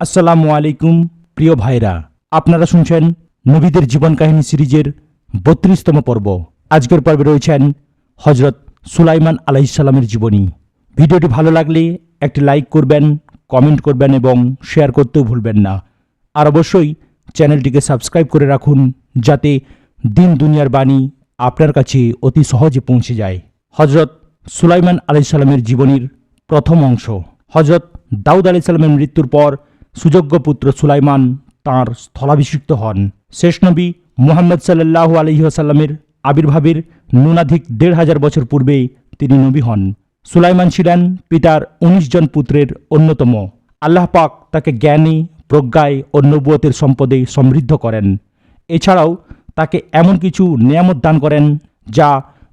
আসসালামু আলাইকুম প্রিয় ভাইরা, আপনারা শুনছেন নবীদের জীবন কাহিনী সিরিজের ৩২তম পর্ব। আজকের পর্বে রয়েছেন হজরত সুলাইমান আলাইহিসসালামের জীবনী। ভিডিওটি ভালো লাগলে একটি লাইক করবেন, কমেন্ট করবেন এবং শেয়ার করতেও ভুলবেন না। আর অবশ্যই চ্যানেলটিকে সাবস্ক্রাইব করে রাখুন, যাতে দিন দুনিয়ার বাণী আপনার কাছে অতি সহজে পৌঁছে যায়। হজরত সুলাইমান আলাইহিসসালামের জীবনীর প্রথম অংশ। হজরত দাউদ আলাইহিসসালামের মৃত্যুর পর সুযোগ্য পুত্র সুলাইমান তাঁর স্থলাভিষিক্ত হন। শেষ নবী মুহাম্মদ সাল্লাল্লাহু আলাইহি ওয়াসাল্লামের আবির্ভাবের ন্যূনাধিক ১৫০০ বছর পূর্বে তিনি নবী হন। সুলাইমান ছিলেন পিতার ১৯ জন পুত্রের অন্যতম। আল্লাহ পাক তাকে জ্ঞানী, প্রজ্ঞায় ও নবুয়তের সম্পদে সমৃদ্ধ করেন। এছাড়াও তাকে এমন কিছু নেয়ামত দান করেন যা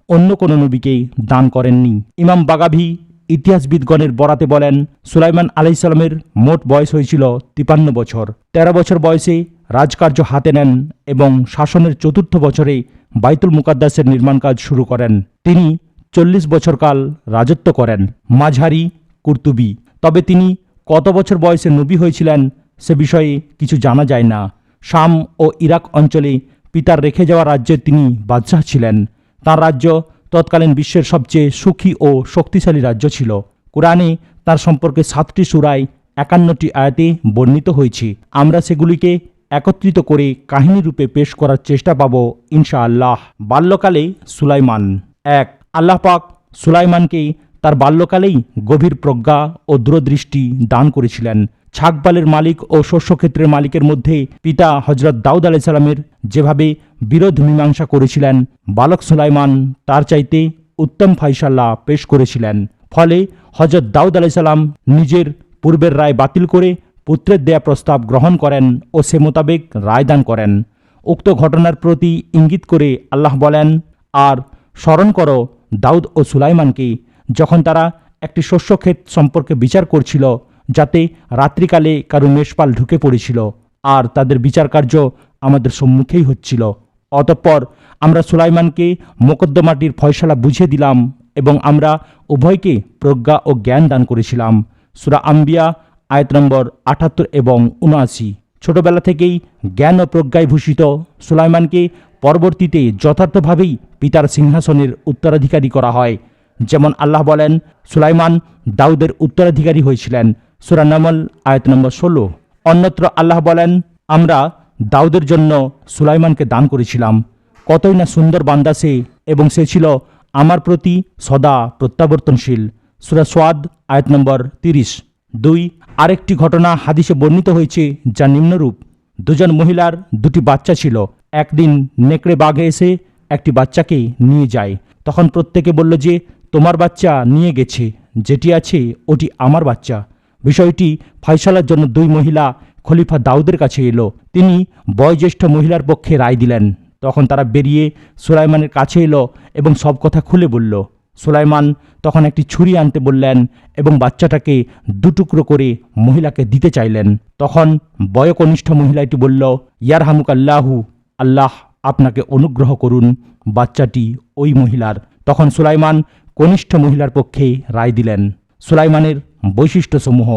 অন্য কোনো নবীকে দান করেননি। ইমাম বাগাভি ইতিহাসবিদগণের বরাতে বলেন, সুলাইমান আলাইহিসসালামের মোট বয়স হয়েছিল ৫৩ বছর। ১৩ বছর বয়সে রাজকার্য হাতে নেন এবং শাসনের চতুর্থ বছরে বাইতুল মুকাদ্দাসের নির্মাণ কাজ শুরু করেন। তিনি ৪০ বছরকাল রাজত্ব করেন। মাঝারি কুর্তুবি। তবে তিনি কত বছর বয়সে নবী হয়েছিলেন সে বিষয়ে কিছু জানা যায় না। শাম ও ইরাক অঞ্চলে পিতার রেখে যাওয়া রাজ্যের তিনি বাদশাহ ছিলেন। তাঁর রাজ্য তৎকালীন বিশ্বের সবচেয়ে সুখী ও শক্তিশালী রাজ্য ছিল। কুরআনে তার সম্পর্কে ৭টি সূরায় ৫১টি আয়াতে বর্ণিত হয়েছে। আমরা সেগুলিকে একত্রিত করে কাহিনীরূপে পেশ করার চেষ্টা পাব ইনশাআল্লাহ। বাল্যকালে সুলাইমান। ১. আল্লাহ পাক সুলাইমানকে তার বাল্যকালেই গভীর প্রজ্ঞা ও দূরদৃষ্টি দান করেছিলেন। ছাগবালের মালিক ও শস্যক্ষেত্রের মালিকের মধ্যে পিতা হজরত দাউদ আলাইহিসসালামের যেভাবে বিরোধ মীমাংসা করেছিলেন, বালক সুলাইমান তার চাইতে উত্তম ফাইসাল্লা পেশ করেছিলেন। ফলে হজরত দাউদ আলাইহিসসালাম নিজের পূর্বের রায় বাতিল করে পুত্রের দেয়া প্রস্তাব গ্রহণ করেন ও সে মোতাবেক রায় দান করেন। উক্ত ঘটনার প্রতি ইঙ্গিত করে আল্লাহ বলেন, আর স্মরণ করো দাউদ ও সুলাইমানকে যখন তারা একটি শস্যক্ষেত সম্পর্কে বিচার করছিল, যাতে রাত্রিকালে কারো মেষপাল ঢুকে পড়েছিল, আর তাদের বিচার কার্য আমাদের সম্মুখেই হচ্ছিল। অতঃপর আমরা সুলাইমানকে মোকদ্দমাটির ফয়সালা বুঝিয়ে দিলাম এবং আমরা উভয়কে প্রজ্ঞা ও জ্ঞান দান করেছিলাম। সূরা আম্বিয়া আয়াত নম্বর ৭৮ এবং ৭৯। ছোটবেলা থেকেই জ্ঞান ও প্রজ্ঞায় ভূষিত সুলাইমানকে পরবর্তীতে যথার্থভাবেই পিতার সিংহাসনের উত্তরাধিকারী করা হয়। যেমন আল্লাহ বলেন, সুলাইমান দাউদের উত্তরাধিকারী হয়েছিলেন। সূরা নামল আয়াত নম্বর ১৬। অন্যত্র আল্লাহ বলেন, আমরা দাউদের জন্য সুলাইমানকে দান করেছিলাম। কতই না সুন্দর বান্দা সে, এবং সে ছিল আমার প্রতি সদা প্রত্যাবর্তনশীল। সূরা সোয়াদ আয়াত নম্বর ৩০। ২. আরেকটি ঘটনা হাদিসে বর্ণিত হয়েছে যা নিম্নরূপ। দুজন মহিলার দুটি বাচ্চা ছিল। একদিন নেকড়ে বাঘে এসে একটি বাচ্চাকে নিয়ে যায়। তখন প্রত্যেকে বলল যে, তোমার বাচ্চা নিয়ে গেছে, যেটি আছে ওটি আমার বাচ্চা। বিষয়টি ফয়সালার জন্য দুই মহিলা খলিফা দাউদের কাছে এলো। তিনি বয়োজ্যেষ্ঠ মহিলার পক্ষে রায় দিলেন। তখন তারা বেরিয়ে সুলাইমানের কাছে এলো এবং সব কথা খুলে বলল। সুলাইমান তখন একটি ছুরি আনতে বললেন এবং বাচ্চাটাকে দুটুকরো করে মহিলাকে দিতে চাইলেন। তখন বয়োকনিষ্ঠ মহিলাটি বলল, ইয়ারহামুকাল্লাহু, আল্লাহ আপনাকে অনুগ্রহ করুন। বাচ্চাটি ওই মহিলার। তখন সুলাইমান কনিষ্ঠ মহিলার পক্ষে রায় দিলেন। সুলাইমানের বৈশিষ্ট্যসমূহ।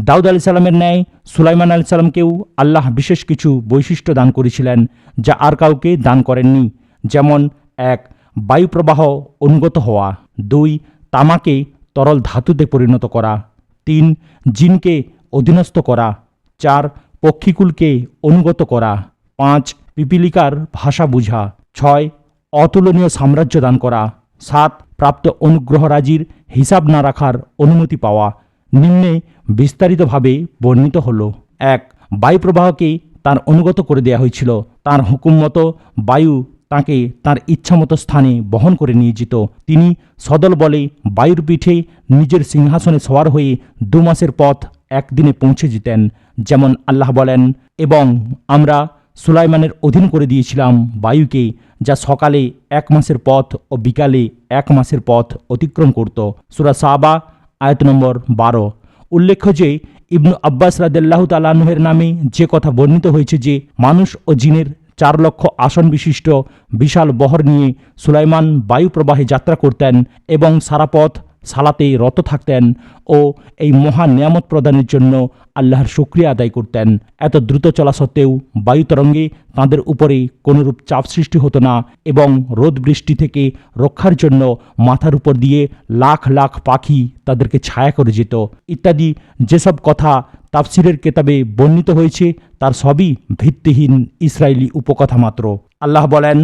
দাউদ আলাইহিসসালামের ন্যায় সুলাইমান আলাইহিসসালামকেও আল্লাহ বিশেষ কিছু বৈশিষ্ট্য দান করেছিলেন যা আর কাউকে দান করেননি। যেমন ১. বায়ুপ্রবাহ অনুগত হওয়া। ২. তামাকে তরল ধাতুতে পরিণত করা। ৩. জিনকে অধীনস্থ করা। ৪. পক্ষীকুলকে অনুগত করা। ৫. পিপিলিকার ভাষা বুঝা। ৬. অতুলনীয় সাম্রাজ্য দান করা। ৭. প্রাপ্ত অনুগ্রহরাজির হিসাব না রাখার অনুমতি পাওয়া। নিম্নে বিস্তারিতভাবে বর্ণিত হল। ১. বায়ুপ্রবাহকে তার অনুগত করে দেয়া হয়েছিল। তার হুকুম মতো বায়ু তাঁকে তাঁর ইচ্ছামতো স্থানে বহন করে নিয়ে যেত। তিনি সদল বলে বায়ুর পিঠে নিজের সিংহাসনে সওয়ার হয়ে ২ মাসের পথ একদিনে পৌঁছে যেতেন। যেমন আল্লাহ বলেন, এবং আমরা সুলাইমানের অধীন করে দিয়েছিলাম বায়ুকে, যা সকালে ১ মাসের পথ ও বিকালে ১ মাসের পথ অতিক্রম করত। সূরা সাবা আয়াত নম্বর ১২। উল্লেখ্য যে ইবনু আব্বাস রাদিয়াল্লাহু তাআলা আনহুর নামে যে কথা বর্ণিত হয়েছে যে মানুষ ও জিনের ৪ লক্ষ আসন বিশিষ্ট বিশাল বহর নিয়ে সুলাইমান বায়ু প্রবাহে যাত্রা করতেন এবং সারা পথ সালাতে রত থাকতেন ও এই মহান নিয়ামত প্রদানের জন্য আল্লাহর শুকরিয়া আদায় করতেন। এত দ্রুত চলা সত্ত্বেও বায়ু তরঙ্গে তাঁদের উপরে কোনোরূপ চাপ সৃষ্টি হতো না এবং রোদ বৃষ্টি থেকে রক্ষার জন্য মাথার উপর দিয়ে লাখ লাখ পাখি তাদেরকে ছায়া করে যেত ইত্যাদি যেসব কথা তাফসিরের কেতাবে বর্ণিত হয়েছে তার সবই ভিত্তিহীন ইসরায়েলি উপকথা মাত্র। আল্লাহ বলেন,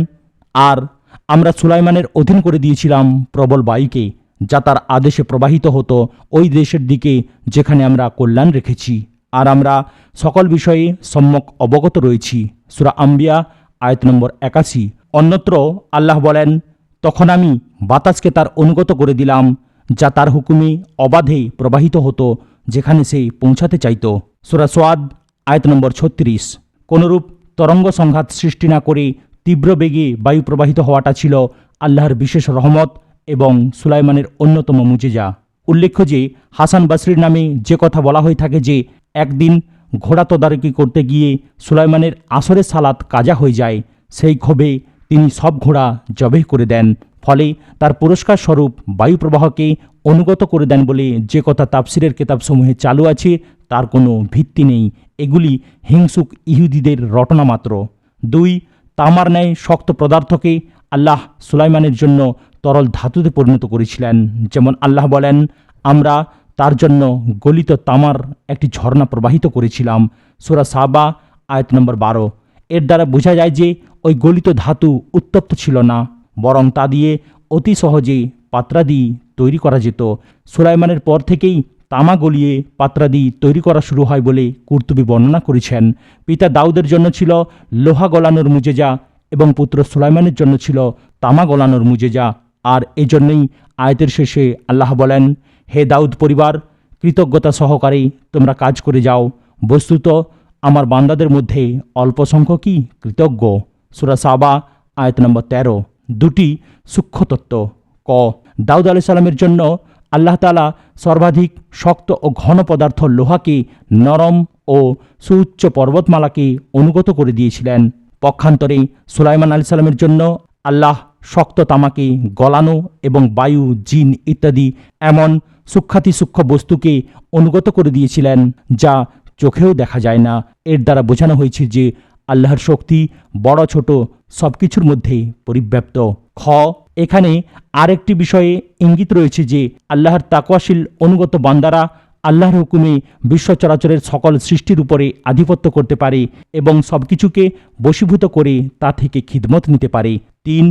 আর আমরা সুলাইমানের অধীন করে দিয়েছিলাম প্রবল বায়ুকে, যা তার আদেশে প্রবাহিত হতো ওই দেশের দিকে যেখানে আমরা কল্যাণ রেখেছি, আর আমরা সকল বিষয়ে সম্যক অবগত রয়েছি। সূরা আম্বিয়া আয়াত নম্বর ৮১। অন্যত্র আল্লাহ বলেন, তখন আমি বাতাসকে তার অনুগত করে দিলাম, যা তার হুকুমে অবাধে প্রবাহিত হতো যেখানে সে পৌঁছাতে চাইত। সূরা সোয়াদ আয়াত নম্বর ৩৬। কোনরূপ তরঙ্গ সংঘাত সৃষ্টি না করে তীব্র বেগে বায়ু প্রবাহিত হওয়াটা ছিল আল্লাহর বিশেষ রহমত এবং সুলাইমানের অন্যতম মুজিজা। উল্লেখ্য যে হাসান বসরির নামে যে কথা বলা হয়ে থাকে যে একদিন ঘোড়া তদারকি করতে গিয়ে সুলাইমানের আসরের সালাত কাজা হয়ে যায়, সেই ক্ষোভে তিনি সব ঘোড়া জবেহ করে দেন, ফলে তার পুরস্কার স্বরূপ বায়ু প্রবাহকে অনুগত করে দেন বলে যে কথা তাফসিরের কেতাবসমূহে চালু আছে তার কোনো ভিত্তি নেই। এগুলি হিংসুক ইহুদিদের রটনা মাত্র। ২. তামার ন্যায় শক্ত পদার্থকে আল্লাহ সুলাইমানের জন্য তরল ধাতুতে পরিণত করেছিলেন। যেমন আল্লাহ বলেন, আমরা তার জন্য গলিত তামার একটি ঝর্ণা প্রবাহিত করেছিলাম। সূরা সাবা আয়াত নম্বর ১২। এর দ্বারা বোঝা যায় যে ওই গলিত ধাতু উত্তপ্ত ছিল না, বরং তা দিয়ে অতি সহজে পাত্রাদি তৈরি করা যেত। সুলাইমানের পর থেকেই তামা গলিয়ে পাত্রাদি তৈরি করা শুরু হয় বলে কুরতুবী বর্ণনা করেছেন। পিতা দাউদের জন্য ছিল লোহা গলানোর মুজেজা এবং পুত্র সুলাইমানের জন্য ছিল তামা গলানোর মুজেজা। আর এজন্যই আয়াতের শেষে আল্লাহ বলেন, হে দাউদ পরিবার, কৃতজ্ঞতা সহকারে তোমরা কাজ করে যাও, বস্তুত আমার বান্দাদের মধ্যে অল্প সংখ্যকই কৃতজ্ঞ। সূরা সাবা আয়াত নম্বর ১৩। ২টি সূক্ষ্ম তত্ত্ব। ক. দাউদ আলাইহিস সালামের জন্য আল্লাহ তাআলা সর্বাধিক শক্ত ও ঘন পদার্থ লোহাকে নরম ও সুউচ্চ পর্বতমালাকে অনুগত করে দিয়েছিলেন। পক্ষান্তরে সুলাইমান আলাইহিস সালামের জন্য আল্লাহ শক্ত তামাকে গলানো এবং বায়ু, জিন ইত্যাদি এমন সূক্ষ্মাতিসূক্ষ্ম বস্তুকে অনুগত করে দিয়েছিলেন যা চোখেও দেখা যায় না। এর দ্বারা বোঝানো হয়েছে যে আল্লাহর শক্তি বড় ছোট সব কিছুর মধ্যে পরিব্যাপ্ত। খ. এখানে আরেকটি বিষয়ে ইঙ্গিত রয়েছে যে আল্লাহর তাকওয়াশীল অনুগত বান্দারা আল্লাহর হুকুমে বিশ্ব চরাচরের সকল সৃষ্টির উপরে আধিপত্য করতে পারে এবং সব কিছুকে বশীভূত করে তা থেকে খিদমত নিতে পারে। ৩.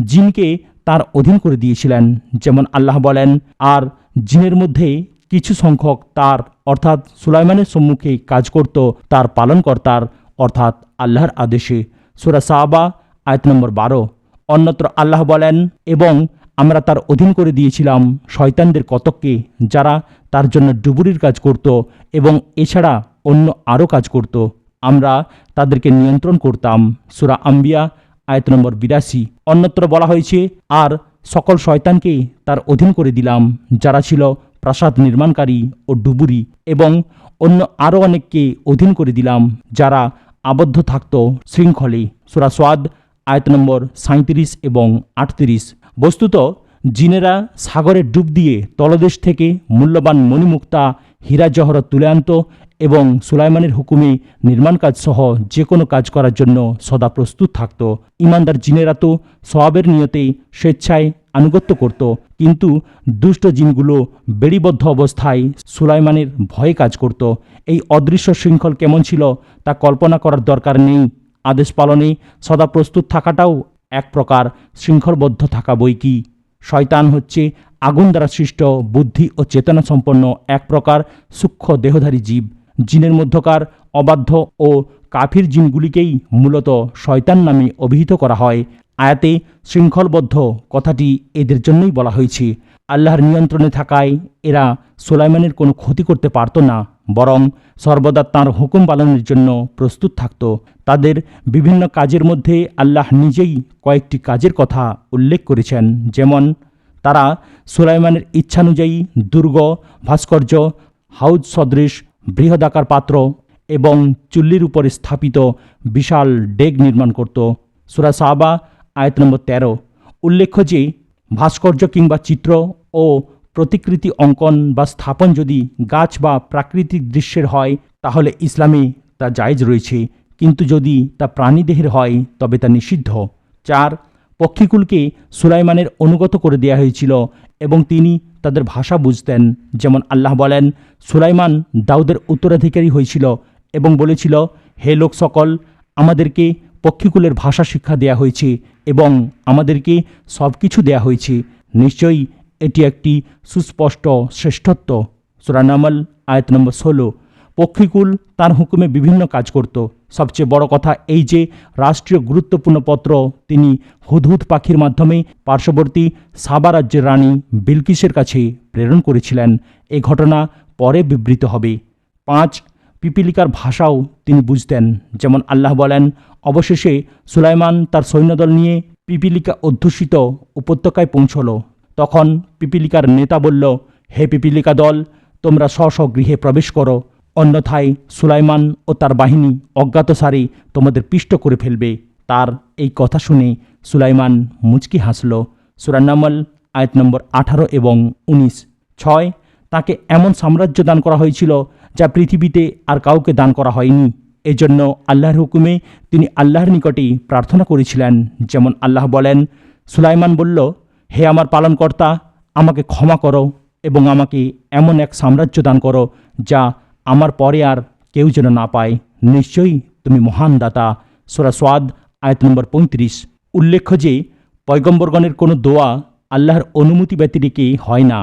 জিনকে তার অধীন করে দিয়েছিলেন। যেমন আল্লাহ বলেন, আর জিনের মধ্যে কিছু সংখ্যক তার অর্থাৎ সুলাইমানের সম্মুখে কাজ করত তার পালনকর্তার অর্থাৎ আল্লাহর আদেশে। সূরা সাবা আয়াত নম্বর ১২। অন্যত্র আল্লাহ বলেন, এবং আমরা তার অধীন করে দিয়েছিলাম শয়তানদের কতককে, যারা তার জন্য ডুবুরির কাজ করত এবং এছাড়া অন্য আরও কাজ করত। আমরা তাদেরকে নিয়ন্ত্রণ করতাম। সূরা আম্বিয়া আয়াত নম্বর ৮২। অন্যত্র বলা হয়েছে, আর সকল শয়তানকে তার অধীন করে দিলাম, যারা ছিল প্রাসাদ নির্মাণকারী ও ডুবুরি, এবং অন্য আরও অনেককে অধীন করে দিলাম যারা আবদ্ধ থাকত শৃঙ্খলে। সূরা সোয়াদ আয়াত নম্বর ৩৭ এবং ৩৮। বস্তুত জিনেরা সাগরে ডুব দিয়ে তলদেশ থেকে মূল্যবান মণিমুক্তা, হীরা জহরত তুলে আনত এবং সুলাইমানের হুকুমে নির্মাণ কাজ সহ যে কোনো কাজ করার জন্য সদা প্রস্তুত থাকত। ইমানদার জিনেরা তো সওয়াবের নিয়তে স্বেচ্ছায় আনুগত্য করত, কিন্তু দুষ্ট জিনগুলো বেড়িবদ্ধ অবস্থায় সুলাইমানের ভয়ে কাজ করত। এই অদৃশ্য শৃঙ্খল কেমন ছিল তা কল্পনা করার দরকার নেই। আদেশ পালনে সদা প্রস্তুত থাকাটাও এক প্রকার শৃঙ্খলবদ্ধ থাকা বই কি। শয়তান হচ্ছে আগুন দ্বারা সৃষ্ট বুদ্ধি ও চেতনা সম্পন্ন এক প্রকার সূক্ষ্ম দেহধারী জীব। জিনের মধ্যকার অবাধ্য ও কাফির জিনগুলিকেই মূলত শয়তান নামে অভিহিত করা হয়। আয়াতে শৃঙ্খলবদ্ধ কথাটি এদের জন্যই বলা হয়েছে। আল্লাহর নিয়ন্ত্রণে থাকায় এরা সুলাইমানের কোনো ক্ষতি করতে পারত না, বরং সর্বদা তাঁর হুকুম পালনের জন্য প্রস্তুত থাকত। তাদের বিভিন্ন কাজের মধ্যে আল্লাহ নিজেই কয়েকটি কাজের কথা উল্লেখ করেছেন। যেমন তারা সুলাইমানের ইচ্ছানুযায়ী দুর্গ, ভাস্কর্য, হাউজ সদৃশ বৃহদাকার পাত্র এবং চুল্লির উপরে স্থাপিত বিশাল ডেগ নির্মাণ করত। সূরা সাবা আয়াত নম্বর ১৩। উল্লেখ্য যে ভাস্কর্য কিংবা চিত্র ও প্রতিকৃতি অঙ্কন বা স্থাপন যদি গাছ বা প্রাকৃতিক দৃশ্যের হয় তাহলে ইসলামে তা জায়েজ রয়েছে, কিন্তু যদি তা প্রাণীদেহের হয় তবে তা নিষিদ্ধ। 4. পক্ষীকুলকে সুলাইমানের অনুগত করে দেয়া হয়েছিল এবং তিনি তাদের ভাষা বুঝতেন। যেমন আল্লাহ বলেন, সুলাইমান দাউদের উত্তরাধিকারী হয়েছিল এবং বলেছিল, হে লোক সকল, আমাদেরকে পক্ষীকুলের ভাষা শিক্ষা দেয়া হয়েছে এবং আমাদেরকে সব কিছু দেয়া হয়েছে। নিশ্চয়ই এটি একটি সুস্পষ্ট শ্রেষ্ঠত্ব। সূরা নামল আয়াত নম্বর 16। পক্ষীকুল তার হুকুমে বিভিন্ন কাজ করত। সবচেয়ে বড় কথা এই যে রাষ্ট্রীয় গুরুত্বপূর্ণ পত্র তিনি হুদহুদ পাখির মাধ্যমে পার্শ্ববর্তী সাবা রাজ্যের রানী বিলকিসের কাছে প্রেরণ করেছিলেন। এ ঘটনা পরে বিবৃত হবে। 5. পিপিলিকার ভাষাও তিনি বুঝতেন। যেমন আল্লাহ বলেন, অবশেষে সুলাইমান তার সৈন্যদল নিয়ে পিপিলিকা অধ্যুষিত উপত্যকায় পৌঁছল। তখন পিপিলিকার নেতা বলল, হে পিপিলিকা দল, তোমরা স্ব গৃহে প্রবেশ করো, অন্যথায় সুলাইমান ও তার বাহিনী অজ্ঞাতসারে তোমাদের পিষ্ট করে ফেলবে। তার এই কথা শুনে সুলাইমান মুচকি হাসল। সূরা নামল আয়াত নম্বর 18 এবং 19। 6. তাকে এমন সাম্রাজ্য দান করা হয়েছিল যা পৃথিবীতে আর কাউকে দান করা হয়নি। এজন্য আল্লাহর হুকুমে তিনি আল্লাহর নিকটে প্রার্থনা করেছিলেন। যেমন আল্লাহ বলেন, সুলাইমান বলল, হে আমার পালনকর্তা, আমাকে ক্ষমা করো এবং আমাকে এমন এক সাম্রাজ্য দান করো যা আমার পরে আর কেউ যেন না পায়। নিশ্চয়ই তুমি মহান দাতা। সূরা সোয়াদ আয়াত নম্বর 35। উল্লেখ্য যে পয়গম্বরগণের কোনো দোয়া আল্লাহর অনুমতি ব্যতিরেকে হয় না।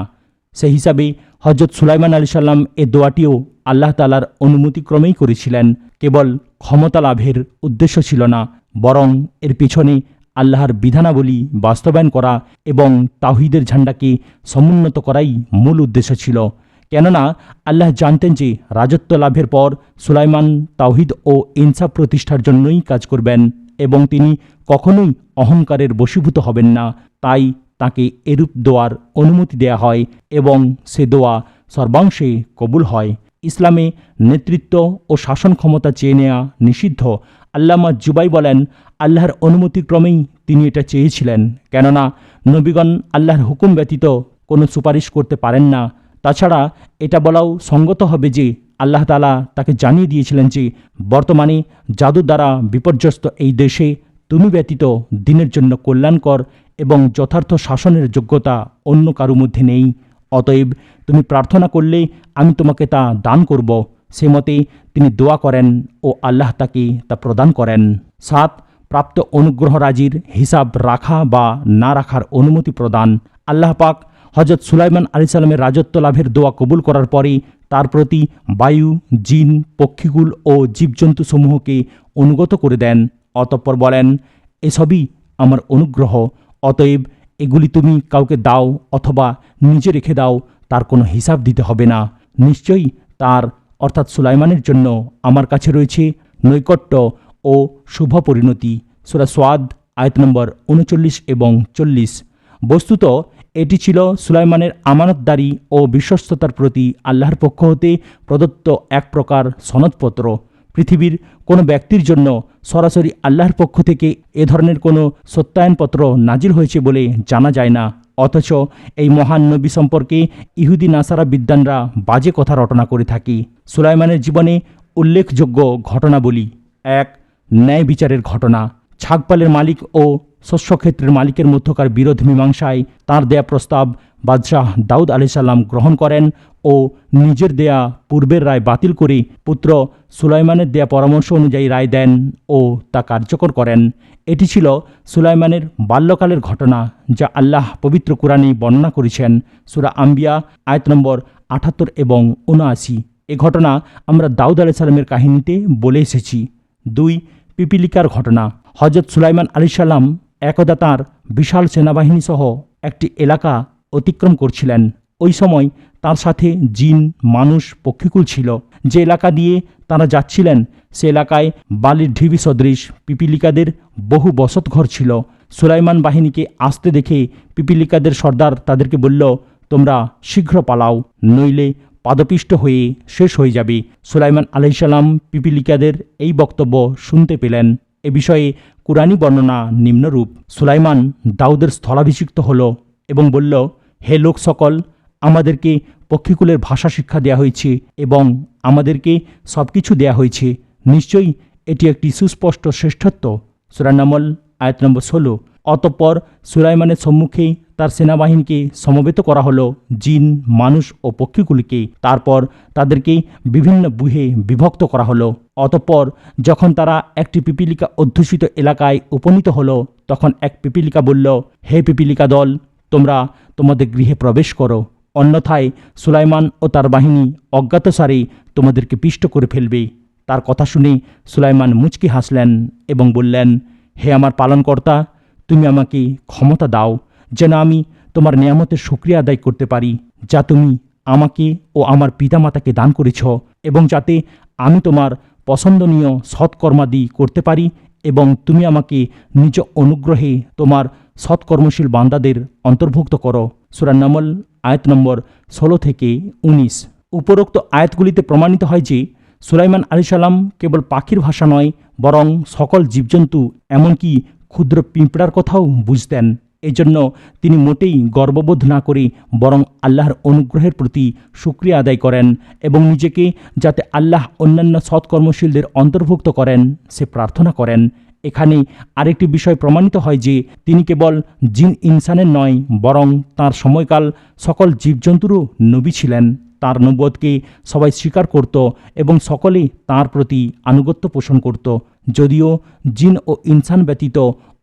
সেই হিসাবে হজরত সুলাইমান আলাইহিস সালাম এ দোয়াটিও আল্লাহ তাআলার অনুমতিক্রমেই করেছিলেন। কেবল ক্ষমতা লাভের উদ্দেশ্য ছিল না, বরং এর পিছনে আল্লাহর বিধানাবলী বাস্তবায়ন করা এবং তাওহীদের ঝান্ডাকে সমুন্নত করাই মূল উদ্দেশ্য ছিল। কেননা আল্লাহ জানতেন যে রাজত্ব লাভের পর সুলাইমান তাওহীদ ও ইনসাফ প্রতিষ্ঠার জন্যই কাজ করবেন এবং তিনি কখনোই অহংকারের বশীভূত হবেন না। তাই তাকে এরূপ দোয়ার অনুমতি দেয়া হয় এবং সে দোয়া সর্বাংশে কবুল হয়। ইসলামে নেতৃত্ব ও শাসন ক্ষমতা চেয়ে নেওয়া নিষিদ্ধ। আল্লামা জুবাই বলেন, আল্লাহর অনুমতিক্রমেই তিনি এটা চেয়েছিলেন, কেননা নবীগণ আল্লাহর হুকুম ব্যতীত কোনো সুপারিশ করতে পারেন না। তাছাড়া এটা বলাও সঙ্গত হবে যে আল্লাহ তাআলা তাকে জানিয়ে দিয়েছিলেন যে বর্তমানে জাদু দ্বারা বিপর্যস্ত এই দেশে তুমি ব্যতীত দিনের জন্য কল্যাণকর এবং যথার্থ শাসনের যোগ্যতা অন্য কারো মধ্যে নেই। অতএব তুমি প্রার্থনা করলে আমি তোমাকে তা দান করব। সে মতে তিনি দোয়া করেন ও আল্লাহ তাকে তা প্রদান করেন। 7. প্রাপ্ত অনুগ্রহ রাজির হিসাব রাখা বা না রাখার অনুমতি প্রদান। আল্লাহ পাক হজরত সুলাইমান আলাইহিস সালামের রাজত্ব লাভের দোয়া কবুল করার পরে তার প্রতি বায়ু, জিন, পক্ষীকুল ও জীবজন্তু সমূহকে অনুগত করে দেন। অতঃপর বলেন, এসবই আমার অনুগ্রহ, অতএব এগুলি তুমি কাউকে দাও অথবা নিজে রেখে দাও, তার কোনো হিসাব দিতে হবে না। নিশ্চয়ই তার অর্থাৎ সুলাইমানের জন্য আমার কাছে রয়েছে নৈকট্য ও শুভ পরিণতি। সূরা সোয়াদ আয়াত নম্বর 39 এবং 40। বস্তুত এটি ছিল সুলাইমানের আমানতদারি ও বিশ্বস্ততার প্রতি আল্লাহর পক্ষ হতে প্রদত্ত এক প্রকার সনদপত্র। পৃথিবীর কোনো ব্যক্তির জন্য সরাসরি আল্লাহর পক্ষ থেকে এ ধরনের কোনো সত্যায়নপত্র নাজিল হয়েছে বলে জানা যায় না। অথচ এই মহান নবী সম্পর্কে ইহুদি নাসারা বিদ্বানরা বাজে কথা রটনা করে থাকে। সুলাইমানের জীবনে উল্লেখযোগ্য ঘটনাবলী। 1. ন্যায় বিচারের ঘটনা। ছাগপালের মালিক ও শস্যক্ষেত্রের মালিকের মধ্যকার বিরোধ মীমাংসায় তাঁর দেয়া প্রস্তাব বাদশাহ দাউদ আলাইহিস সালাম গ্রহণ করেন ও নিজের দেয়া পূর্বের রায় বাতিল করে পুত্র সুলাইমানের দেয়া পরামর্শ অনুযায়ী রায় দেন ও তা কার্যকর করেন। এটি ছিল সুলাইমানের বাল্যকালের ঘটনা, যা আল্লাহ পবিত্র কুরআনে বর্ণনা করেছেন। সূরা আম্বিয়া আয়াত নম্বর 78 এবং 79। এ ঘটনা আমরা দাউদ আলাইহিস সালামের কাহিনীতে বলে এসেছি। 2. পিপিলিকার ঘটনা। হজরত সুলাইমান আলাইহিস সালাম একদা তাঁর বিশাল সেনাবাহিনী সহ একটি এলাকা অতিক্রম করছিলেন। ওই সময় তার সাথে জিন, মানুষ, পক্ষীকুল ছিল। যে এলাকা দিয়ে তারা যাচ্ছিলেন সে এলাকায় বালির ঢিবি সদৃশ পিপিলিকাদের বহু বসতঘর ছিল। সুলাইমান বাহিনীকে আসতে দেখে পিপিলিকাদের সর্দার তাদেরকে বলল, তোমরা শীঘ্র পালাও, নইলে পাদপিষ্ট হয়ে শেষ হয়ে যাবে। সুলাইমান আলাইহিস সালাম পিপিলিকাদের এই বক্তব্য শুনতে পেলেন। এ বিষয়ে কুরআনী বর্ণনা নিম্নরূপ। সুলাইমান দাউদের স্থলাভিষিক্ত হল এবং বলল, হে লোক সকল, আমাদেরকে পক্ষীকুলের ভাষা শিক্ষা দেয়া হয়েছে এবং আমাদেরকে সব কিছু দেয়া হয়েছে। নিশ্চয়ই এটি একটি সুস্পষ্ট শ্রেষ্ঠত্ব। সূরা নামল আয়াত নম্বর 16। অতঃপর সুলাইমানের সম্মুখে তার সেনাবাহিনীকে সমবেত করা হলো, জিন, মানুষ ও পক্ষীকুলকে। তারপর তাদেরকে বিভিন্ন ব্যূহে বিভক্ত করা হলো। অতঃপর যখন তারা একটি পিপীলিকা অধ্যুষিত এলাকায় উপনীত হলো, তখন এক পিপীলিকা বলল, হে পিপীলিকা দল, তোমরা তোমাদের গৃহে প্রবেশ করো, অন্যথায় সুলাইমান ও তার বাহিনী অজ্ঞাতসারে তোমাদেরকে পিষ্ট করে ফেলবে। তার কথা শুনে সুলাইমান মুচকি হাসলেন এবং বললেন, হে আমার পালনকর্তা, তুমি আমাকে ক্ষমতা দাও যেন আমি তোমার নিয়ামতের শুকরিয়া আদায় করতে পারি, যা তুমি আমাকে ও আমার পিতামাতাকে দান করেছ, এবং যাতে আমি তোমার পছন্দনীয় সৎকর্মাদি করতে পারি এবং তুমি আমাকে নিজ অনুগ্রহে তোমার সৎকর্মশীল বান্দাদের অন্তর্ভুক্ত করো। সূরা নামল আয়াত নম্বর 16 থেকে 19। উপরোক্ত আয়াতগুলিতে প্রমাণিত হয় যে সুলাইমান আলাইহিসসালাম কেবল পাখির ভাষা নয়, বরং সকল জীবজন্তু, এমনকি ক্ষুদ্র পিঁপড়ার কথাও বুঝতেন। এজন্য তিনি মোটেই গর্ববোধ না করে বরং আল্লাহর অনুগ্রহের প্রতি শুকরিয়া আদায় করেন এবং নিজেকে যাতে আল্লাহ অন্যান্য সৎকর্মশীলদের অন্তর্ভুক্ত করেন সে প্রার্থনা করেন। এখানে আরেকটি বিষয় প্রমাণিত হয় যে তিনি কেবল জিন ইনসানের নয়, বরং তাঁর সময়কাল সকল জীবজন্তুরও নবী ছিলেন। তাঁর নবুয়তকে সবাই স্বীকার করত এবং সকলে তাঁর প্রতি আনুগত্য পোষণ করত, যদিও জিন ও ইনসান ব্যতীত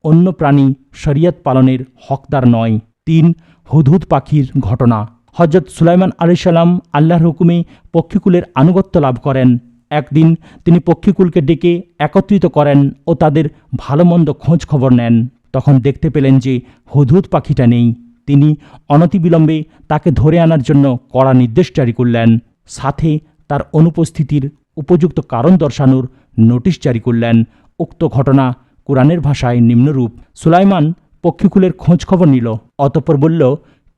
অন্য প্রাণী শরিয়ত পালনের হকদার নয়। 3. হুদহুদ পাখির ঘটনা। হযরত সুলাইমান আলাইহিসসালাম আল্লাহর হুকুমে পক্ষীকুলের আনুগত্য লাভ করেন। একদিন তিনি পক্ষীকুলকে ডেকে একত্রিত করেন ও তাদের ভালো মন্দ খোঁজ খবর নেন। তখন দেখতে পেলেন যে হুদহুদ পাখিটা নেই। তিনি অনতিবিলম্বে তাকে ধরে আনার জন্য কড়া নির্দেশ জারি করলেন, সাথে তার অনুপস্থিতির উপযুক্ত কারণ দর্শানোর নোটিশ জারি করলেন। উক্ত ঘটনা কোরআনের ভাষায় নিম্নরূপ: সুলাইমান পক্ষীকুলের খোঁজ খবর নিল, অতঃপর বলল,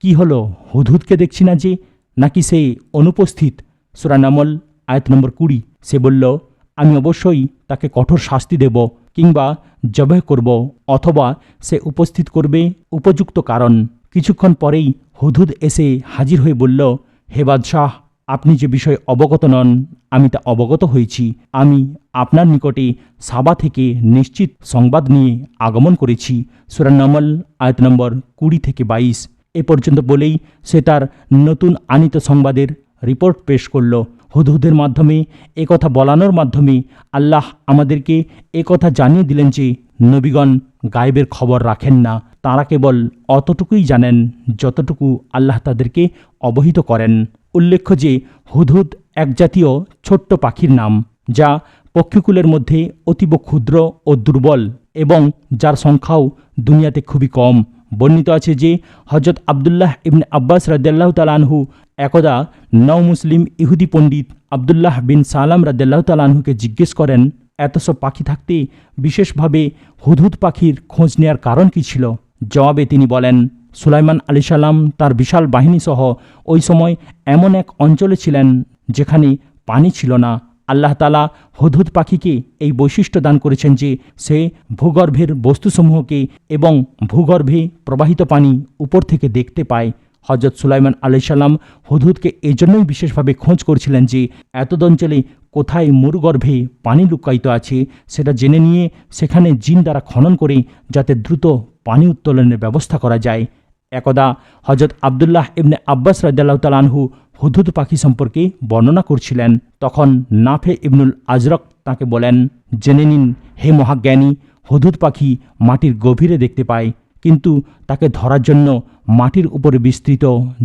কি হলো, হুদহুদকে দেখছি না যে, নাকি সে অনুপস্থিত? সূরা নামল আয়াত নম্বর 20। সে বলল, আমি অবশ্যই তাকে কঠোর শাস্তি দেব কিংবা জবাহ করব, অথবা সে উপস্থিত করবে উপযুক্ত কারণ। কিছুক্ষণ পরেই হুদহুদ এসে হাজির হয়ে বলল, হে বাদশাহ, আপনি যে বিষয়ে অবগত নন আমি তা অবগত হয়েছি। আমি আপনার নিকটে সাবা থেকে নিশ্চিত সংবাদ নিয়ে আগমন করেছি। সূরা নামল আয়াত নম্বর 20 থেকে 22। এ পর্যন্ত বলেই সে তার নতুন আনিত সংবাদের রিপোর্ট পেশ করল। হুদহুদের মাধ্যমে একথা বলানোর মাধ্যমে আল্লাহ আমাদেরকে একথা জানিয়ে দিলেন যে নবীগণ গায়েবের খবর রাখেন না, তাঁরা কেবল অতটুকুই জানেন যতটুকু আল্লাহ তাদেরকে অবহিত করেন। উল্লেখ্য যে হুদহুদ এক জাতীয় ছোট্ট পাখির নাম, যা পক্ষীকুলের মধ্যে অতীব ক্ষুদ্র ও দুর্বল এবং যার সংখ্যাও দুনিয়াতে খুবই কম। বর্ণিত আছে যে হযরত আবদুল্লাহ ইবনে আব্বাস রাদিয়াল্লাহু তাআলা আনহু একদা নও মুসলিম ইহুদি পণ্ডিত আবদুল্লাহ বিন সালাম রাদিয়াল্লাহু তাআলা আনহুকে জিজ্ঞেস করেন, এত সব পাখি থাকতে বিশেষভাবে হুদহুদ পাখির খোঁজ নেয়ার কারণ কি ছিল? জবাবে তিনি বলেন, সুলাইমান আলাইহিসসালাম তার বিশাল বাহিনী সহ ওই সময় এমন এক অঞ্চলে ছিলেন যেখানে পানি ছিল না। আল্লাহ তাআলা হুদহুদ পাখিকে এই বৈশিষ্ট্য দান করেছেন যে সে ভূগর্ভের বস্তুসমূহকে এবং ভূগর্ভে প্রবাহিত পানি উপর থেকে দেখতে পায়। হযরত সুলাইমান আলাইহিসসালাম হুদহুদকে এজন্যই বিশেষভাবে খোঁজ করছিলেন যে এতদ অঞ্চলে কোথায় মরুগর্ভে পানি লুকায়িত আছে সেটা জেনে নিয়ে সেখানে জিন দ্বারা খনন করে যাতে দ্রুত পানি উত্তোলনের ব্যবস্থা করা যায়। একদা হযরত আবদুল্লাহ ইবনে আব্বাস রাদিয়াল্লাহু তাআলা আনহু হুদহুদ পাখি সম্পর্কে বর্ণনা করছিলেন। তখন নাফে ইবনুল আজরক তাকে বলেন, জেনে নিন হে মহাজ্ঞানী, হুদহুদ পাখি মাটির গভীরে দেখতে পায়, কিন্তু তাকে ধরার জন্য মাটির উপরে বিস্তৃত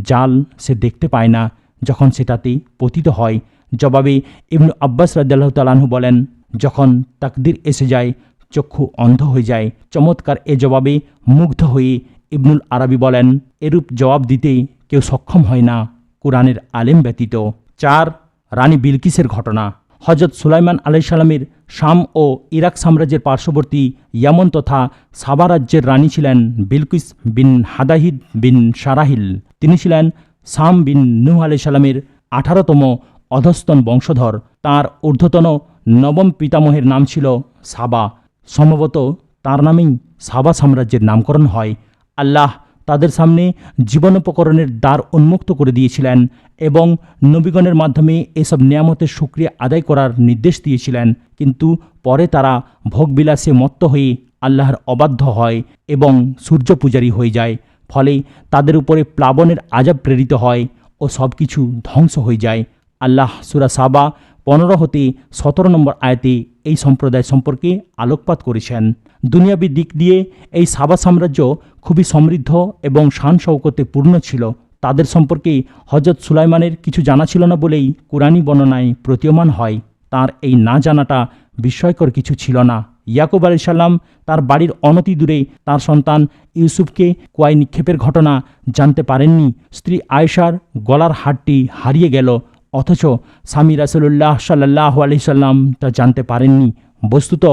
জাল সে দেখতে পায় না যখন সেটাতে পতিত হয়। জবাবে ইবনু আব্বাস রাদিয়াল্লাহু তাআলা আনহু বলেন, যখন তাকদীর এসে যায় চক্ষু অন্ধ হয়ে যায়। চমৎকার এ জবাবে মুগ্ধ হয়ে ইবনুল আরবি বলেন, এরূপ জবাব দিতে কেউ সক্ষম হয় না কুরআনের আলেম ব্যতীত। 4. রানী বিলকিসের ঘটনা। হযরত সুলাইমান আলাইহিসসালামের শাম ও ইরাক সাম্রাজ্যের পার্শ্ববর্তী ইয়ামন তথা সাবা রাজ্যের রানী ছিলেন বিলকিস বিন হাদাহিদ বিন সারাহিল। তিনি ছিলেন সাম বিন নূহ আলাইহিসসালামের 18তম অধস্তন বংশধর। তাঁর ঊর্ধ্বতন নবম পিতামহের নাম ছিল সাবা। সম্ভবত তার নামেই সাবা সাম্রাজ্যের নামকরণ হয়। আল্লাহ তাদের সামনে জীবনোপকরণের দ্বার উন্মুক্ত করে দিয়েছিলেন এবং নবীগণের মাধ্যমে এসব নিয়ামতের শুকরিয়া আদায় করার নির্দেশ দিয়েছিলেন। কিন্তু পরে তারা ভোগবিলাসে মত্ত হয়ে আল্লাহর অবাধ্য হয় এবং সূর্য পূজারী হয়ে যায়। ফলে তাদের উপরে প্লাবনের আযাব প্রেরিত হয় ও সব কিছু ধ্বংস হয়ে যায়। আল্লাহ সূরা সাবা 15 হতে 17 নম্বর আয়াতে এই সম্প্রদায় সম্পর্কে আলোকপাত করেছেন। দুনিয়াবী দিক দিয়ে এই সাবা সাম্রাজ্য খুবই সমৃদ্ধ এবং শান শৌকতে পূর্ণ ছিল। তাদের সম্পর্কে হযরত সুলাইমানের কিছু জানা ছিল না বলেই কুরআনী বর্ণনায় প্রতীয়মান হয়। তার এই না জানাটা বিস্ময়কর কিছু ছিল না। ইয়াকুব আলাইহিস সালাম তার বাড়ির অনতি দূরে তার সন্তান ইউসুফকে কুয়ায় নিক্ষেপের ঘটনা জানতে পারেননি। স্ত্রী আয়েশার গলার হাড়টি হারিয়ে গেল, অথচ স্বামী রাসূলুল্লাহ সাল্লাল্লাহু আলাইহি সাল্লাম তা জানতে পারেননি। বস্তুত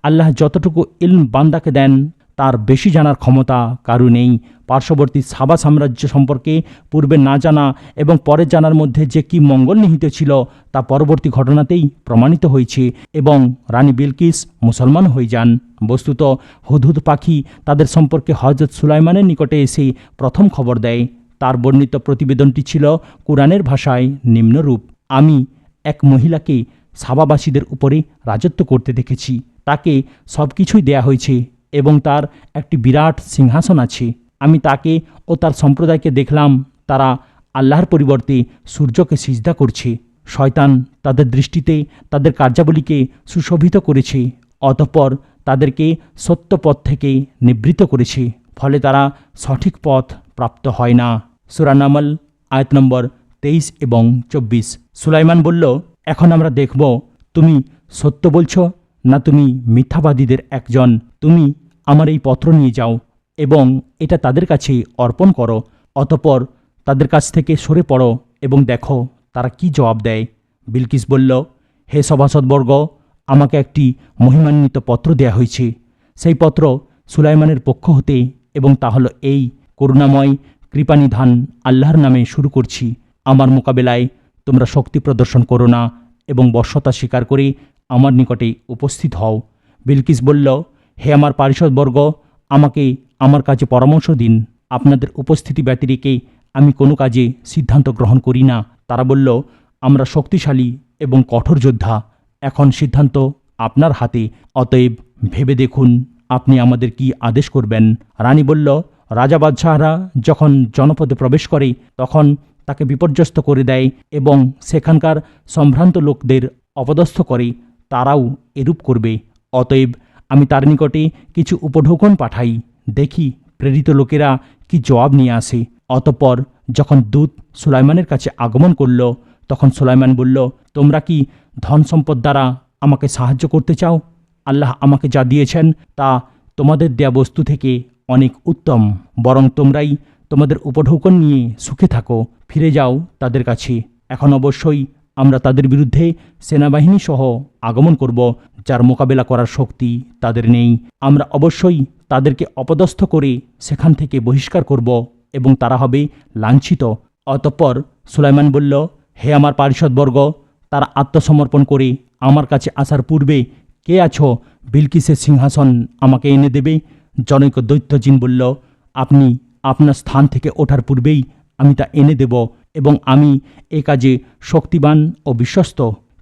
আল্লাহ যতটুকু ইলম বান্দাকে দেন তার বেশি জানার ক্ষমতা কারও নেই। পার্শ্ববর্তী সাবা সাম্রাজ্য সম্পর্কে পূর্বে না জানা এবং পরে জানার মধ্যে যে কি মঙ্গল নিহিত ছিল তা পরবর্তী ঘটনাতেই প্রমাণিত হয়েছে এবং রানী বিলকিস মুসলমান হয়ে যান। বস্তুত হুদহুদ পাখি তাদের সম্পর্কে হযরত সুলাইমানের নিকটে এসে প্রথম খবর দেয়। তার বর্ণিত প্রতিবেদনটি ছিল কুরআনের ভাষায় নিম্নরূপ: আমি এক মহিলাকে সাবাবাসীদের উপরে রাজত্ব করতে দেখেছি। তাকে সব কিছুই দেয়া হয়েছে এবং তার একটি বিরাট সিংহাসন আছে। আমি তাকে ও তার সম্প্রদায়কে দেখলাম, তারা আল্লাহর পরিবর্তে সূর্যকে সিজদা করছে। শয়তান তাদের দৃষ্টিতে তাদের কার্যাবলীকে সুশোভিত করেছে, অতঃপর তাদেরকে সত্য পথ থেকে নিবৃত্ত করেছে, ফলে তারা সঠিক পথ প্রাপ্ত হয় না। সূরা নামল আয়াত নম্বর 23 এবং 24। সুলাইমান বলল, এখন আমরা দেখব তুমি সত্য বলছ না তুমি মিথ্যাবাদীদের একজন। তুমি আমার এই পত্র নিয়ে যাও এবং এটা তাদের কাছে অর্পণ করো। অতঃপর তাদের কাছ থেকে সরে পড়ো এবং দেখো তারা কি জবাব দেয়। বিলকিস বলল, হে সভাসদবর্গ, আমাকে একটি মহিমান্বিত পত্র দেয়া হয়েছে। সেই পত্র সুলাইমানের পক্ষ হতে এবং তা হলো এই: করুণাময় কৃপানিধান আল্লাহর নামে শুরু করছি। আমার মোকাবেলায় তোমরা শক্তি প্রদর্শন করো না এবং বশ্যতা স্বীকার করে আমার নিকটে উপস্থিত হও। বিলকিস বলল, হে আমার পারিষদবর্গ, আমাকে আমার কাজে পরামর্শ দিন। আপনাদের উপস্থিতি ব্যতিরেকে আমি কোনো কাজে সিদ্ধান্ত গ্রহণ করি না। তারা বলল, আমরা শক্তিশালী এবং কঠোর যোদ্ধা। এখন সিদ্ধান্ত আপনার হাতে, অতএব ভেবে দেখুন আপনি আমাদের কি আদেশ করবেন। রানী বলল, রাজা বাদশাহরা যখন জনপদে প্রবেশ করে তখন তাকে বিপর্যস্ত করে দেয় এবং সেখানকার সম্ভ্রান্ত লোকদের অপদস্থ করে, তারাও এরূপ করবে। অতএব আমি তার নিকটে কিছু উপঢৌকন পাঠাই, দেখি প্রেরিত লোকেরা কি জবাব নিয়ে আসে। অতঃপর যখন দূত সুলাইমানের কাছে আগমন করল তখন সুলাইমান বলল, তোমরা কি ধন সম্পদ দ্বারা আমাকে সাহায্য করতে চাও? আল্লাহ আমাকে যা দিয়েছেন তা তোমাদের দেয়া বস্তু থেকে অনেক উত্তম। বরং তোমরাই তোমাদের উপঢৌকন নিয়ে সুখে থাকো, ফিরে যাও তাদের কাছে। এখন অবশ্যই আমরা তাদের বিরুদ্ধে সেনাবাহিনী সহ আগমন করব, যার মোকাবেলা করার শক্তি তাদের নেই। আমরা অবশ্যই তাদেরকে অপদস্থ করে সেখান থেকে বহিষ্কার করব এবং তারা হবে লাঞ্ছিত। অতঃপর সুলাইমান বলল, হে আমার পারিষদবর্গ, তারা আত্মসমর্পণ করে আমার কাছে আসার পূর্বে কে আছো বিলকিসের সিংহাসন আমাকে এনে দেবে? জনৈক দৈত্যজিন বলল, আপনি আপনার স্থান থেকে ওঠার পূর্বেই আমি তা এনে দেব এবং আমি এ কাজে শক্তিবান ও বিশ্বস্ত।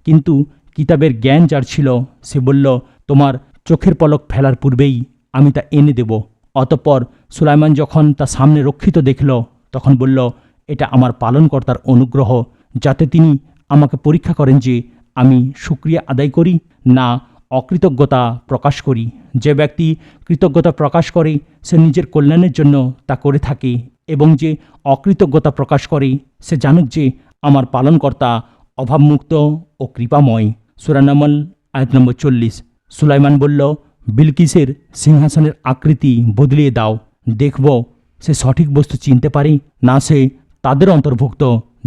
কিন্তু কিতাবের জ্ঞান যার ছিল সে বলল, তোমার চোখের পলক ফেলার পূর্বেই আমি তা এনে দেব। অতঃপর সুলাইমান যখন তা সামনে রক্ষিত দেখল তখন বলল, এটা আমার পালনকর্তার অনুগ্রহ, যাতে তিনি আমাকে পরীক্ষা করেন যে আমি শুকরিয়া আদায় করি না অকৃতজ্ঞতা প্রকাশ করি। যে ব্যক্তি কৃতজ্ঞতা প্রকাশ করে সে নিজের কল্যাণের জন্য তা করে থাকে, এবং যে অকৃতজ্ঞতা প্রকাশ করে সে জানুক যে আমার পালনকর্তা অভাবমুক্ত ও কৃপাময়। সূরা নামল আয়াত নম্বর 40। সুলাইমান বলল, বিলকিসের সিংহাসনের আকৃতি বদলিয়ে দাও, দেখব সে সঠিক বস্তু চিনতে পারে না সে তাদের অন্তর্ভুক্ত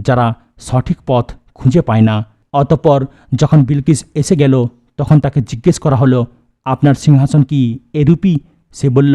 যারা সঠিক পথ খুঁজে পায় না। অতঃপর যখন বিলকিস এসে গেল তখন তাকে জিজ্ঞেস করা হলো, আপনার সিংহাসন কি এরূপই? সে বলল,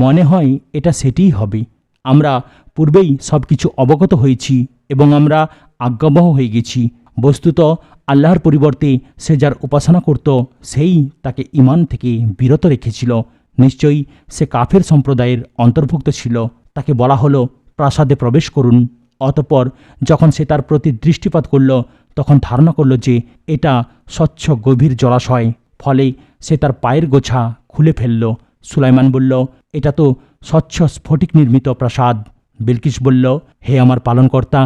মনে হয় এটা সেটিই হবে। আমরা পূর্বেই সব কিছু অবগত হয়েছি এবং আমরা আজ্ঞাবহ হয়ে গেছি। বস্তুত আল্লাহর পরিবর্তে সে যার উপাসনা করত সেই তাকে ঈমান থেকে বিরত রেখেছিল। নিশ্চয়ই সে কাফের সম্প্রদায়ের অন্তর্ভুক্ত ছিল। তাকে বলা হলো প্রাসাদে প্রবেশ করুন। অতঃপর যখন সে তার প্রতি দৃষ্টিপাত করল তখন ধারণা করল যে এটা স্বচ্ছ গভীর জলাশয়, ফলে সে তার পায়ের গোছা খুলে ফেলল। সুলাইমান বলল, এটা তো স্বচ্ছ স্ফটিক নির্মিত প্রাসাদ। বিলকিস বলল, হে আমার পালনকর্তা,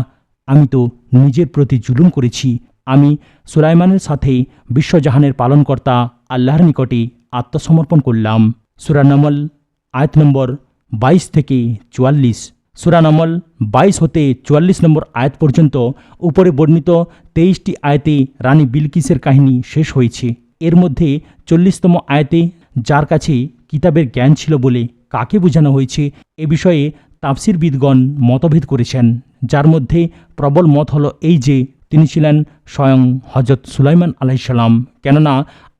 আমি তো নিজের প্রতি জুলুম করেছি। আমি সুলাইমানের সাথে বিশ্বজাহানের পালনকর্তা আল্লাহর নিকটে আত্মসমর্পণ করলাম। সূরা নমল আয়াত নম্বর 22 থেকে 44। সূরা নমল 22 হতে 44 নম্বর আয়াত পর্যন্ত উপরে বর্ণিত 23টি আয়াতে রানী বিলকিসের কাহিনী শেষ হয়েছে। এর মধ্যে 40তম আয়াতে যার কাছে কিতাবের জ্ঞান ছিল বলে কাকে বোঝানো হয়েছে এ বিষয়ে তাফসিরবিদগণ মতভেদ করেছেন, যার মধ্যে প্রবল মত হলো এই যে তিনি ছিলেন স্বয়ং হজরত সুলাইমান আলাইহিসসালাম, কেননা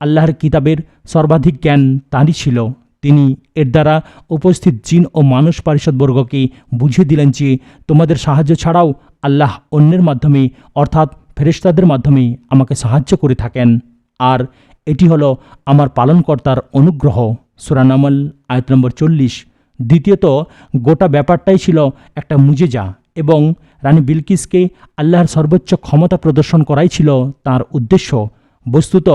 আল্লাহর কিতাবের সর্বাধিক জ্ঞান তাঁরই ছিল। তিনি এর দ্বারা উপস্থিত জিন ও মানুষ পারিষদবর্গকে বুঝিয়ে দিলেন যে তোমাদের সাহায্য ছাড়াও আল্লাহ অন্যের মাধ্যমে অর্থাৎ ফেরেশতাদের মাধ্যমে আমাকে সাহায্য করে থাকেন, আর এটি হলো আমার পালনকর্তার অনুগ্রহ। সূরা নমল আয়াত নম্বর 40। দ্বিতীয়ত, গোটা ব্যাপারটাই ছিল একটা মুজিজা এবং রানী বিলকিসকে আল্লাহর সর্বোচ্চ ক্ষমতা প্রদর্শন করাই ছিল তার উদ্দেশ্য। বস্তুত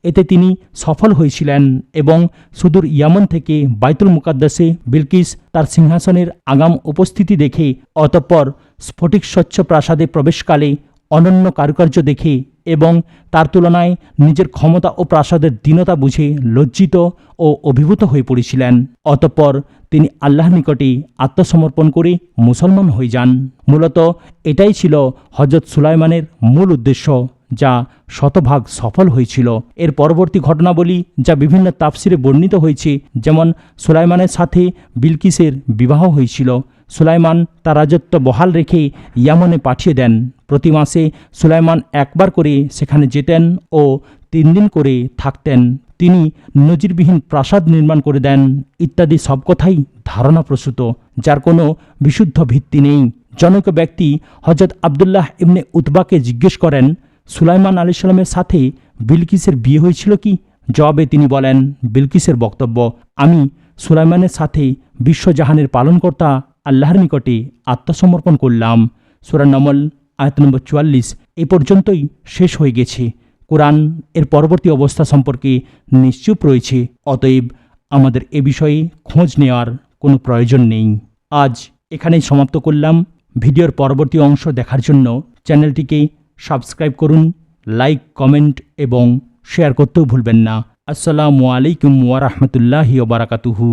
এতে তিনি সফল হয়েছিলেন এবং সুদূর ইয়ামন থেকে বাইতুল মুকাদ্দাসে বিলকিস তার সিংহাসনের আগাম উপস্থিতি দেখে, অতঃপর স্ফটিক স্বচ্ছ প্রাসাদে প্রবেশকালে অনন্য কারুকার্য দেখে এবং তার তুলনায় নিজের ক্ষমতা ও প্রাসাদের দীনতা বুঝে লজ্জিত ও অভিভূত হয়ে পড়েছিলেন। অতঃপর তিনি আল্লাহর নিকটে আত্মসমর্পণ করে মুসলমান হয়ে যান। মূলত এটাই ছিল হজরত সুলাইমানের মূল উদ্দেশ্য, যা শতভাগ সফল হয়েছিল। এর পরবর্তী ঘটনাবলী যা বিভিন্ন তাফসিরে বর্ণিত হয়েছে, যেমন সুলাইমানের সাথে বিলকিসের বিবাহ হয়েছিল। সুলাইমান তার রাজত্ব বহাল রেখে ইয়ামনে পাঠিয়ে দেন। প্রতি মাসে সুলাইমান একবার করে সেখানে যেতেন ও 3 দিন করে থাকতেন। তিনি নজিরবিহীন প্রাসাদ নির্মাণ করে দেন ইত্যাদি সব কথাই ধারণাপ্রসূত, যার কোনো বিশুদ্ধ ভিত্তি নেই। জনৈক ব্যক্তি হজরত আবদুল্লাহ ইবনে উতবাকে জিজ্ঞেস করেন, সুলাইমান আলাইহিসসালামের সাথে বিলকিসের বিয়ে হয়েছিল কি? জবাবে তিনি বলেন, বিলকিসের বক্তব্য, আমি সুলাইমানের সাথে বিশ্বজাহানের পালনকর্তা আল্লাহর নিকটে আত্মসমর্পণ করলাম। সূরা নমল আয়াত নম্বর 44 এ পর্যন্তই শেষ হয়ে গেছে। কোরআন এর পরবর্তী অবস্থা সম্পর্কে নিশ্চুপ রয়েছে, অতএব আমাদের এ বিষয়ে খোঁজ নেওয়ার কোনো প্রয়োজন নেই। আজ এখানেই সমাপ্ত করলাম। ভিডিওর পরবর্তী অংশ দেখার জন্য চ্যানেলটিকে সাবস্ক্রাইব করুন, লাইক, কমেন্ট এবং শেয়ার করতেও ভুলবেন না। আসসালামু আলাইকুম ওয়া রাহমাতুল্লাহি ওয়া বারাকাতুহু।